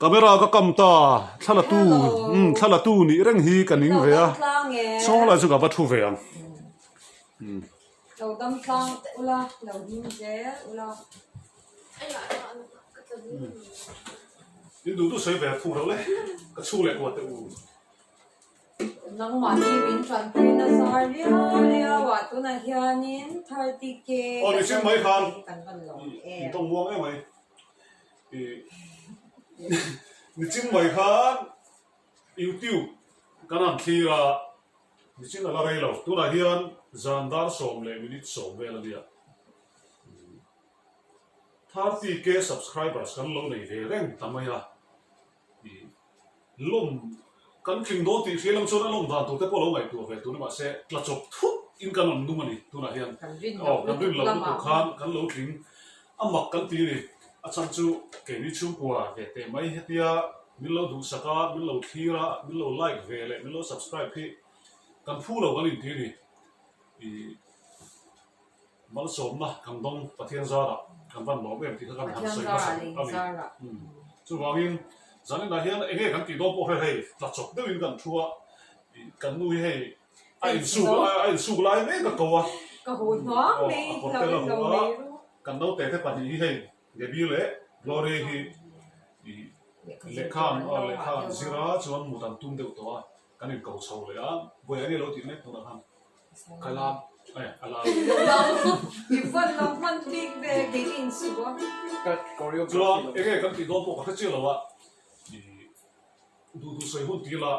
camera ka kam ta thala tu ni reng hi kaning ve a so la chu ka ba thu ve ang lâu tâm tlang ula lâu dim je ula ni du du sei ve thu lo le ka chu le ko te u nang mani win tran pin na saria lia wa tu na hianin 30k ni sim mai khan kan lo tong muang e mai ni chim mai khan YouTube kanan thira ni chin ala rei lo tu na hian zandar som le minute som ve la dia 30k subscribers kan lo nei ve reng tamaya lom kan kling do ti filam chona lom dan tu te polo ngai tu ve tu na ma se tla chop thu in kan on du mani tu na hian kan rin lo tu khan kan lo kling amak kan ti ni a chan chu ke ni chu kwa ve te mai hetia min lo du saka min lo thira min lo like ve le min lo subscribe phi kan phu lo kan in ti ni mal som na kan dong pathian zara kan van lo em ti kan han soi ka sa chu wangin zanin na hian enge kan ti do po hei tla chok de win kan thua kan nui hei ai su lai me ka ko wa ka hu thoáng đi lâu lâu kan no te pa ni hei ge bi le glory hi le khan zira chuan mu tan tum de to a kan in ko chho le a bo ya ni lo ti ne to na han kala ai ala Ivan long man big về cái in su Cái choreo chuan enge kan ti do po ka chi lo wa du soi hun ti la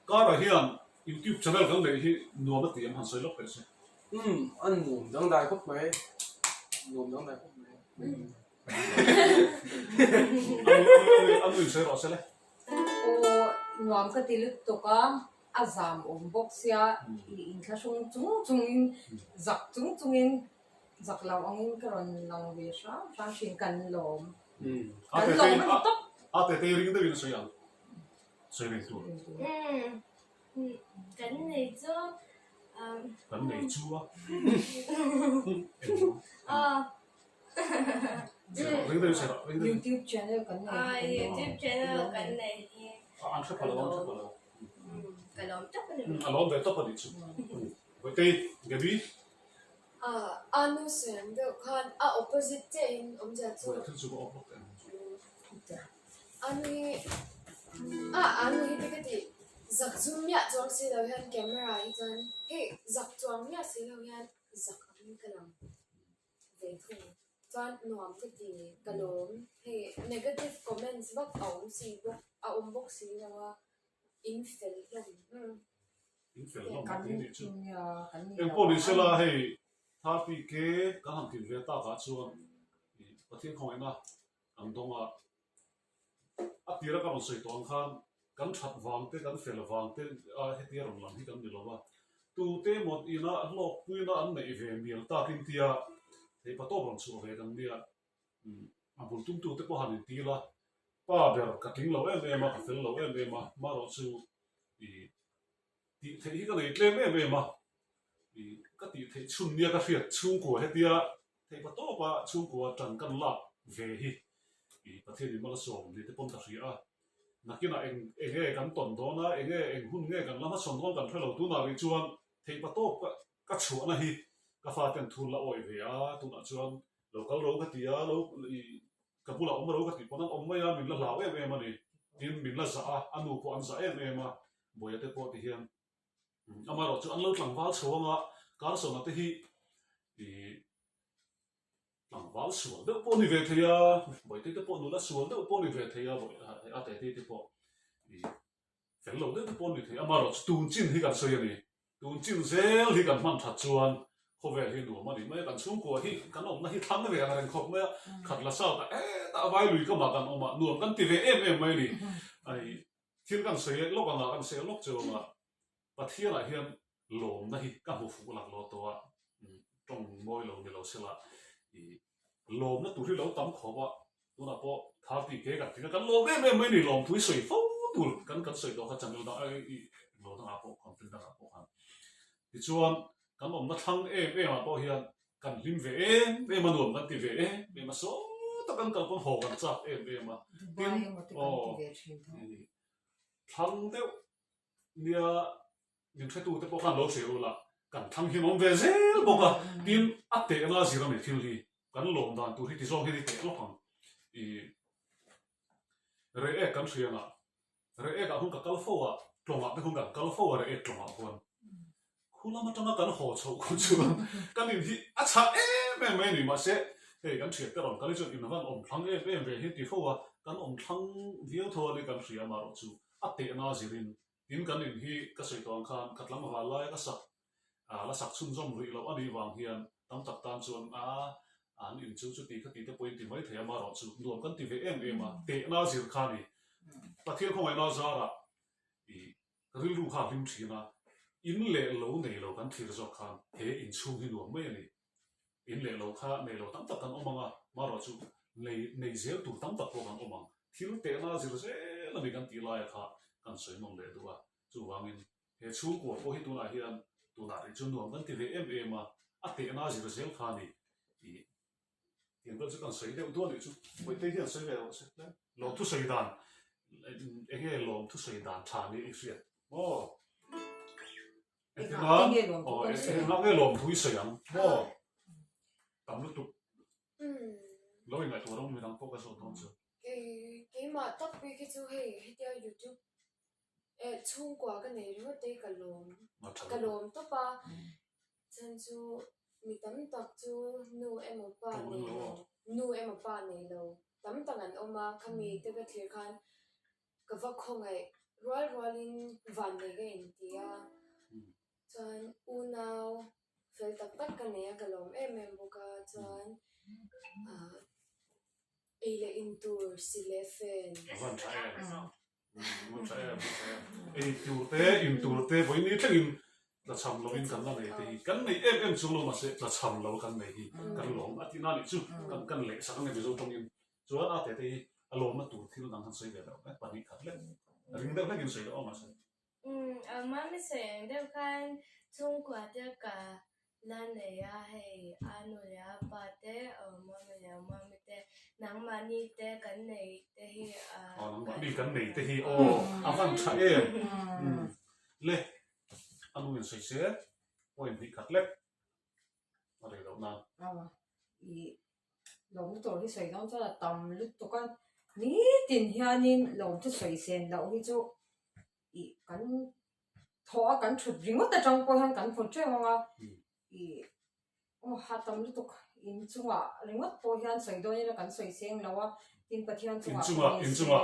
ka ra hian YouTube channel kan le hi nuam na tiam han soi lok pe se anh ngủ đang đài khúc mấy ngủ đang đài khúc mấy anh người soi rõ se le o nuam ka tilut to ka azam box ya in ka chung in zak in zak law angin karon lang ve sha shin kan lom kan lom man top te ring de vin soi ang soi vin tu cái này chứ kan nei chu a ring de se ring de YouTube channel kan YouTube channel cái này an se palo cái đó chắc là alon de top ani chu ko te gabi Anu sen de kan opposite chain omja chu ko tu chu ko opok anu hi tikati zak zoom ya chuang si lo hian camera hi chuan he zak chuang ya si lo hian zak am kalam ve thu chuan nuam te ti kalom he negative comments bak aum si bak aum bok si lawa in fel lam in fel lo kan ni chu ya kan em ko ni se la hei tha pi ke ka han tin ve ta ka chuan pathian khong ena ang donga atira ka soi tong khan kan that wang te kan fel wang te hetia ron lam hi kan ni lowa tu te mot ina lo puina an nei ve mial ta kin tia te pato ron chu ve kan dia abul tum tu te po han ti la pa ber ka ting lo em ma ka fel lo em ma ro chu ti te hi ka nei tlem em ma ka ti the chun nia ka fiat chung ko hetia te pato pa chung ko tan kan la ve hi pathian ni mal som ni te pon ta ria nakina enge kan ton do na eng hun nge kan lama son kan phelo tu na ri chuan thei pa to ka chu na hi ka fa ten thul la oi ve a tu na chuan local ro ka tia lo ka pula om ro ka ti pon om ma ya min la lawe ve ma ni tin min la sa a anu po an sa em ma boya te po ti hian ama ro chu an lo tlang wal chuanga kar so na te hi tlang wal sual de po ni ve thia boy te po nu la sual de po ni ve thia boy a te po fel lo de po ni thia ama ro tun chin hi kan so ya ni tun chin zel hi kan man that chuan kho ve hi nu ma ni mai kan chung ko hi kan om na hi tham na ve kan ren khop ma khat la sa ta vai lui ka ma kan oma nuam kan ti ve em mai ni ai thil kan so ye lo kan se lok chu ma pathia la hian lom na hi ka hu fu lak lo to a tong moi lo ni lo sela lom na tu hi lo tam kho wa tu na po thar ti ke ka ti kan lo ve mai ni lom thui soi fo tu kan soi do ka chang lo ai lo na po kon tin da po han ti chuan kan om na thang ma po hian kan lim ve ma nuam kan ti ve ma so tất cả các con hồกันจับem mà Dubai mà tôi còn về truyền thống thằng đeo nia những cái tụ tập quan lâu xíu là cần thằng hiền ông về dễ bốc à tin ắt tệ là gì đó mình thiếu đi cần lồng đàn tụ thì xong thì tệ nó hàng rồi cần xuyên à rồi không cả câu phô à trồng à không cả câu phô à rồi trồng à quan kula mà trong cần hồ châu cũng chưa cần đi thì chắc em mà sẽ thì cần xuyên cái đó cần cho in văn ông thằng em về thì phô à cần ông thằng việc thôi thì cần xuyên mà rồi chú ắt tệ là gìrin tin cần in hi cái sợi toàn khan cắt lăng vào lại cái sắc là sắc xuân trong vị lâu anh đi vàng hiền tăng tập tan chuan anh in chú tí cái tí point thì mấy thầy mà rồi chú luôn cần thì về em mà tệ là gì khan đi và thiên không ai nói ra là cái lưu khá linh trí na in lệ lâu này lâu cần thì rồi khan thế in chung hi luôn mấy này in lệ lâu khá này lâu tăng tập kan ông mà rồi chú này dễ tụ tăng tập của kan ông thiếu tệ là gì rồi là bị cần tí lại khá cần soi nông lệ đúng không chú vàng in hệ chú của cô hi tu na hiền tu na thì chú luôn cần thì về em mà tệ là gì rồi dễ khan đi hiện tại chú cần soi đều đua đi chú với thế hiện soi đều sẽ lâu thu soi đàn cái lồng thu soi đàn thà đi ít ô cái đó nghe luôn nó cái lồng thu soi ăn ô tầm lúc tục lâu ngày tuổi đông mình đang focus vào đó chứ cái mà tóc bị cái chú hay theo YouTube chung qua cái này rồi tới cái lồng tóc ba chân chú mi tấm tóc chú nu em ở ba này đâu tấm tầng anh oma kami tới cái thiệt khan cái vật không ấy roll in van này cái anh tia chân unao phải tắc cái này cái lồng em boka chân ile indoor silefen vẫn chạy in tour te với ní chắc in là chăm lâu in cần này em chung lâu mà sẽ là chăm lâu cần này cần lồng ởที่นั่นchú cần lệ sáng này ví dụ trong in chú ở thế thì lồng nó tour thì nó đang sấy về đâu đấy bạn đi khát lên riêng đâu phải in sấy đâu mà sấy mà mình sẽ đều kan chung qua được cả lan này hay anh rồi ba thế mà mình thế nắng mà đi thế cái này thế nắng mà đi cái này thì vẫn chạy lệ anh muốn sấy xe ôi bị khát lên ở đây đâu nào lồng tổ cái sợi đó cho là tầm lúc tụi con ní tiền hiền nín lồng cái sợi sen lâu cái chỗ cái thọ cái chụp riêng mất trong coi hàng cái phần chơi mà hạt tầm lúc tụi in chung à riêng mất coi hàng sợi đó như là cái sợi sen lâu à tin bát hiền chung à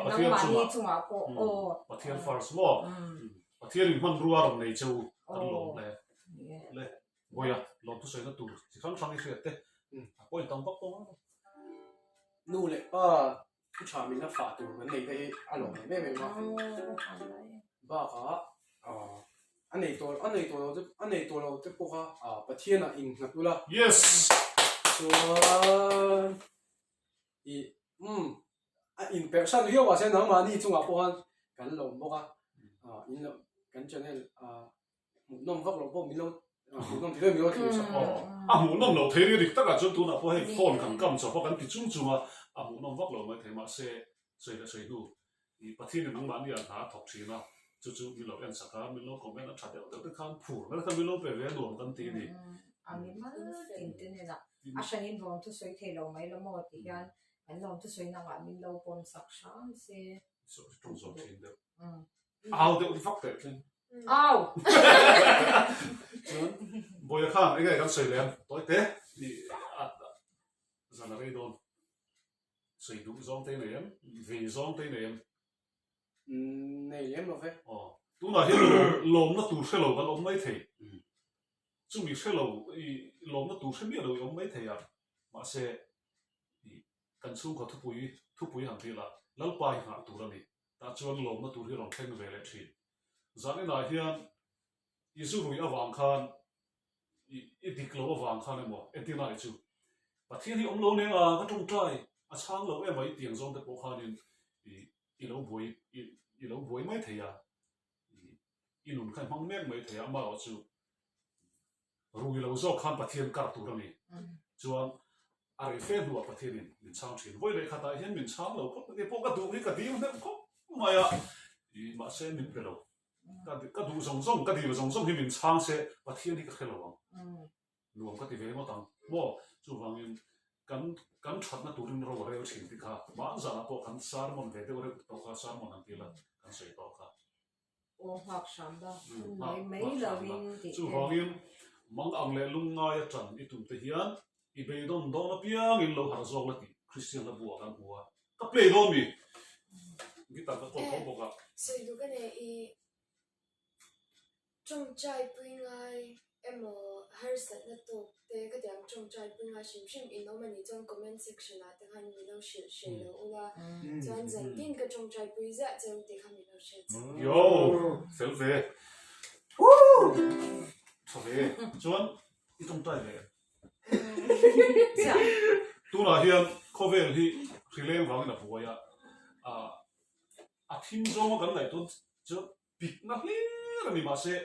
nang chung à cô bát hiền first mo bát hiền mình rùa rồi này châu cái lồng này bây giờ lồng tu sấy nó tu chỉ khăn khăn cái thế bây giờ tông bắc tông nu lệ cái trò mình nó phá tụ cái này cái anh lồng này mấy mà ba cả anh này tôi nó cái bộ bát thiên là in ngắt luôn yes so in person hiểuว่า sẽ nói mà đi chung à bộ han cái lồng bộ in lồng cái cho nên một năm vắt lồng bộ mình lâu một năm thì mình lâu thì sao một năm lâu thế thì tất cả chúng tôi là có hay phone cầm cầm cho các cái chung chung mà một năm vắt lồng mới thấy mà sẽ đủ thì bát thiên thì nắng bán đi ăn há thọc xí nào chú mình lâu ăn sạc mình lâu comment nó chặt đều tới khăn phủ nó khăn mình lâu về luồng căn tí đi mình mất tiền này là anh nhìn vòng thu suy thì lâu mấy lâu một thì anh lòng thu suy nào mình lâu còn sạc sáng sẽ trong dòng tiền được ao đều đi phát tệ lên ao bây giờ khăn cái sợi lên tối thế thì giờ là đây đồn sợi đúng dòng tên này em vì dòng tên này em này em rồi tu là hiện lồng nó tụt xe lồng cái lồng mấy thầy chúng mình xe lồng lồng nó tụt xe biết rồi lồng mấy thầy mà xe cần xuống có thu bùi hàng thì là lăn bay hàng tụt rồi ta chọn lồng nó tụt thì lồng thanh về lại thì giờ này là hiện isu rui avang khan idik lo avang khan em mo etina này chú và thiên thì ông lâu này cái trong trai sáng lâu em vậy tiếng dòng tới bộ khan lâu bùi mấy thầy inun khai mang mẹ mấy thầy mà ở chú rùi lâu do khan bát thiên cả tụ rồi chuan อะไรเฟซบุ๊กประเทศนี้มินช่างถิ่นไว้เลยขนาดเห็นมินช่างเราก็ที่พวกกระดูกนี่กระดิ่งเนี่ยก็ไม่อะอีมาเส้นมินเปล่ากระดูกส่งกระดิ่งส่งที่มินช่างเสียประเทศนี้ก็แค่เรารวมก็ที่เวงก็ต่างว่าจู่ฟังยินกันชัดนะตัวนี้เราเรียกสิ่งที่ข้าบ้านสารพวกกันสารมันเวทีเราเรียกตัวข้าสารมันนั่นทีละกันใส่ตัวข้าโอ้หักช้ำบ้างไม่เลยวิ่งติดจู่ฟังยินมังอังเลลุงง่ายจังอีตุ่มเทียนอีเบย์ดอนดอนนะเพียงอินเราหาซองละทีคริสเตียนละบัวกันบัวก็เปลี่ยนดอนมีกิตาร์ก็คนเขาบอกว่าสวยดูกันเนี่ยจงใจปุยไงฮาร์สันนั่นตัวแต่ก็เดี๋ยวจงใจปุยไงชิมอินโนมันนี่จงคอมเมนต์เซกชันละแต่ขันมีเราเชื่อแล้วว่าจนจังกินก็จงใจปุยจะเจ้าแต่ขันมีเราเชื่อโย่เซลฟี่สวัสดีชวนอีจงใจเลยตัวน่ะเฮียเขาเวลที่ที่เลี้ยงฟังนะบัว呀ทีมจงมากันไหนตัวจะปิดนักเลี้ยงนี่มาเสีย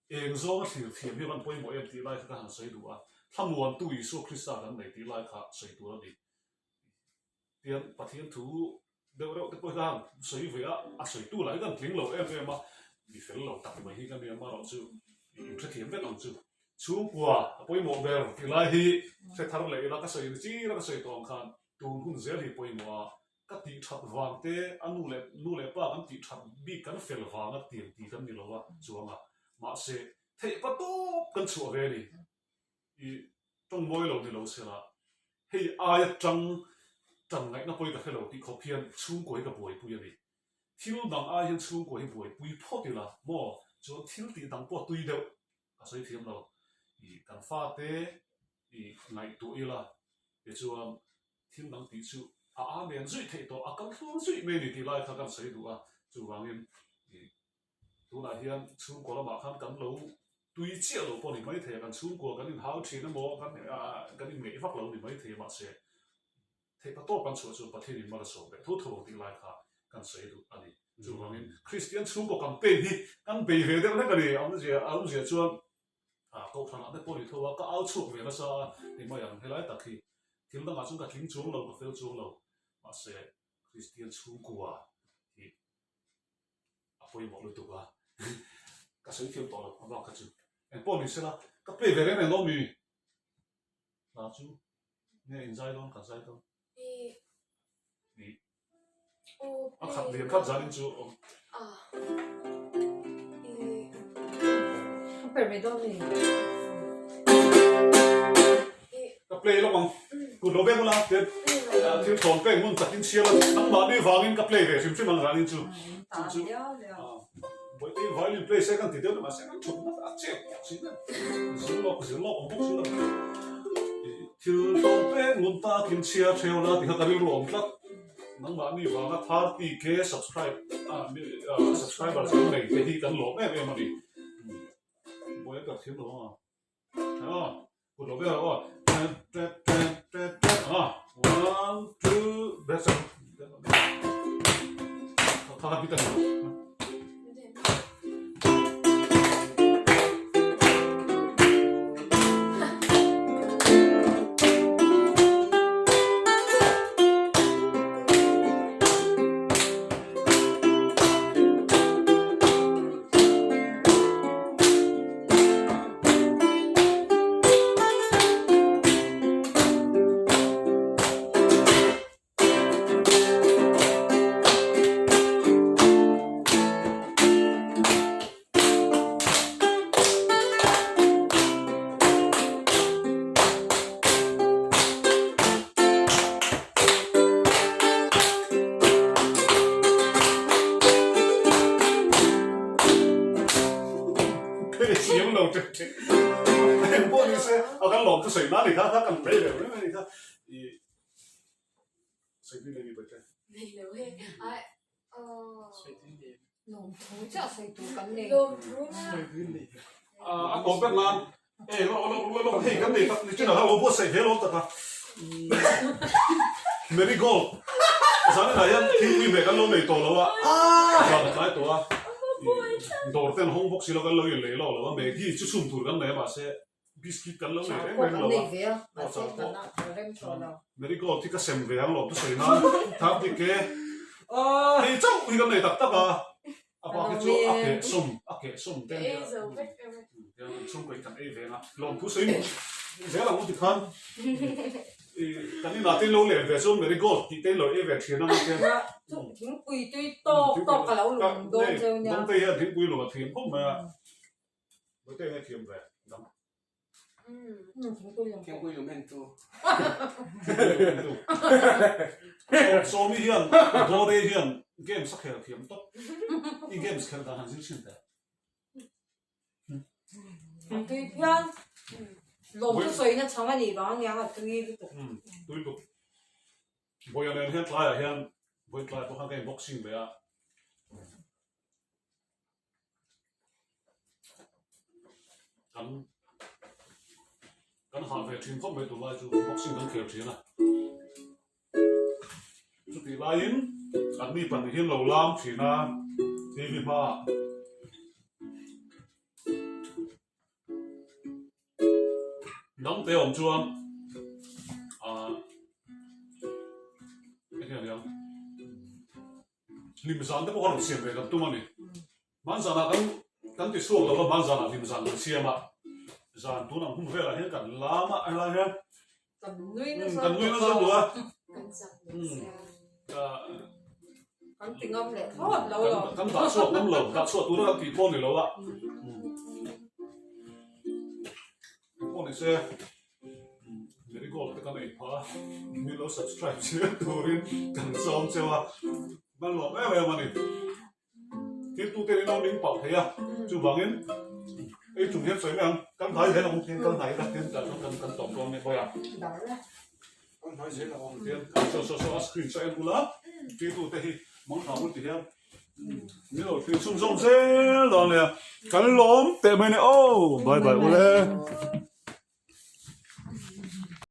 เองจงมาถือเทียมที่มันป่วยหมดเอ็มตีไล่ก็หันใส่ดูถ้ามวนตู้ยิสูคริสต์กันไหนตีไล่ข้าใส่ตัวนี่เทียนปะเทียนถูเดี๋ยวเราจะไปกันใส่เวียใส่ตู้ไหลกันทิ้งเรามามีเฟลเราตัดไปที่กันเนี่ยมาเราจูอยู่ที่เทียมเวทเราจูชูกว่าป่วยหมดเบลตีไล่ที่เสร็จทำเลยแล้วก็ใส่จีแล้วก็ใส่ตองคันตูนคุณเสียที่ป่วยหมดก็ตีชัดวางเตะนู่นเลยป้ากันตีชัดบีกันเฟลวางกันตีกันนี่เราว่าชัวร์มาเสียเทปตู้กันชัวร์เลยอีต้องมวยเราที่เราเสียละเฮ้ยอายจังไงนะป่วยกับเราที่เขาเพียนชูกว่ากับป่วยปุยนี่ที่เราดังอายชูกว่าป่วยปุยพอดีละมั่วจนที่ตีดังปวดตุยเดียวก็ใส่เทียมเราอีกันฟ้าเตะอีไงตัวอีละเดี๋ยวชัวร์ที่ดังตีชูเมียนจุดที่ตัวกันทุนจุดไม่ดีที่ไล่ข้ากันใส่ดูจู่วางเงินตัวไหนเฮียนชูกว่าละมาขันกันเราตุยเจียวเราพอนี่ไม่เทียกันชูกว่ากันนี่หาวชีนั่นโมกันนี่เมย์ฟักเรานี่ไม่เทียมาเสียเทียบตัวกันชัวร์ประเทศนี้มาละสองแบบทุกทที่ไล่ข้ากันใส่ดูอันนี้จู่วางเงินคริสเตียนชูกว่ากันเป็นที่กันไปเวเดียวนั่นกันนี่เอาเสียชวนก็ขนาดนั้นพอนี่ทัวก็เอาชุกเวลาซะนี่มาอย่างให้ไล่ตักที่ที่เราต้องการช่วยกันทิ้งช่วงเราก็เฟลช่วงเรามาเสียคริสเตียนชูกว่าที่พอยบอกเลยตัวก็ใช้เทียมต่อแล้วมาบอกกันจูเอ็งป้อนนี่เสร็จแล้วก็เปลี่ยนไปเรื่อยๆน้องมีนะจูเนี่ยอินไซด์ต้องกันไซด์ต้องนี่ขับเรียนขับจานิจูเป็นไม่ได้เลยก็เปลี่ยนแล้วมั้งกูรู้เบ้งละเดี๋ยวที่ถอนเป้งมันตัดทิ้งเชียร์นั่งมาดีฟังอินก็เปลี่ยนเลยชิมมันร้านอินจูบางทีไวลินเพลย์เซ็กันติดเดียวมาเซ็กันชุบมาเจ็บสินะสิลอกผมพูดสิละที่ถอนเป้งมันตัดทิ้งเชียร์เทวละที่เขาการิลงครับนั่งมาดีฟังก็ทาร์ตีเกย์ subscribe subscriber สิ่งไหนไปที่กันหลอกแม่เองมาดิบอยกับที่หลอกกูรู้เบ้งว่าone, two, that's it. I'll have it. พวกนี้เสียเอากันหลอมจะใส่น้ำนี่ถ้ากันเปรี้ยวเลยนี่ถ้าใส่ที่ไหนดีไปเจ้ไม่เลยเว้ยใส่ที่ไหนลงทุนจะใส่ตัวกันเลยลงทุนใส่ที่ไหนผมเป็นงานเราเฮ้ยกันนี่ครับนี่ที่ไหนเราพูดใส่เฮลล์ต่างเมริโก้สารไหนยังที่มีเบกันเราในตัวแล้วอ่ะสารไหนตัวโดดเต้นห้องพกสิเรากันเราอยู่เลยเราว่าเบกี้ชุดสุ่มถูกกันไหนมาเสีย biscuit kan lo Chào le cô le tấm lo này về mà xem tấm nào rồi đem cho nào meri go ti ka sem ve ang lo tu sei na thap ti ke hei chau hi kan nei tak tak a ba ke chu a ke sum ten Cái ya dấu vết ya sum ko kan ei ve na lo tu sei ve la mu ti khan kan ni na te lo le ve so meri go ti te lo e ve thia na ma ke mà chúng chúng quỳ tuy to to cả lâu lùng đôn treo nhau dong te ya thing pui lo thiem pom ma bo te ne thiem ve dong chúng tôi làm Keng kui lu men tu. so mi hian do de hian game sak khel thiem to i games khel da han zin chin ta tuy phian lồng cái sợi nó chẳng ai vắng nhà là tuy được tui lu bo ya len hian tla hian bo tla to han game boxing ve a kan han ve thin khom ve tu lai chu boxing kan khel thina chu ti lai in kan mi pan hian lo lam thina tv ma nong te om chuan cái này lim san te ko kan siam ve kan tu mani man sana kan ti suak lo man sana lim san kan siam a zan tu nang hum ve la hian kan lama ala hian cầm nuôi nó kan lui na zo lo Kan sak được xe. cầm tiếng âm lệ thôi lâu rồi kan da suak nam lo da suak tu na ti pon ni lo a pon ni se meri go te kan ei pa mi lo subscribe che turin kan som chewa man lo me mani cái tu tên nó đến bảo thế à chú bằng em ấy chủ hết sấy em cắn thấy thế là không thiên cắn thấy đặt tiền đặt trong cắn tổng con này thôi à đó là Kan hai je la ong. tiền so screen cho em cula cái tu tên mong thảo một tí em nếu là tiền sung sung thế rồi nè cắn lốm tệ mày này ô bye bye ule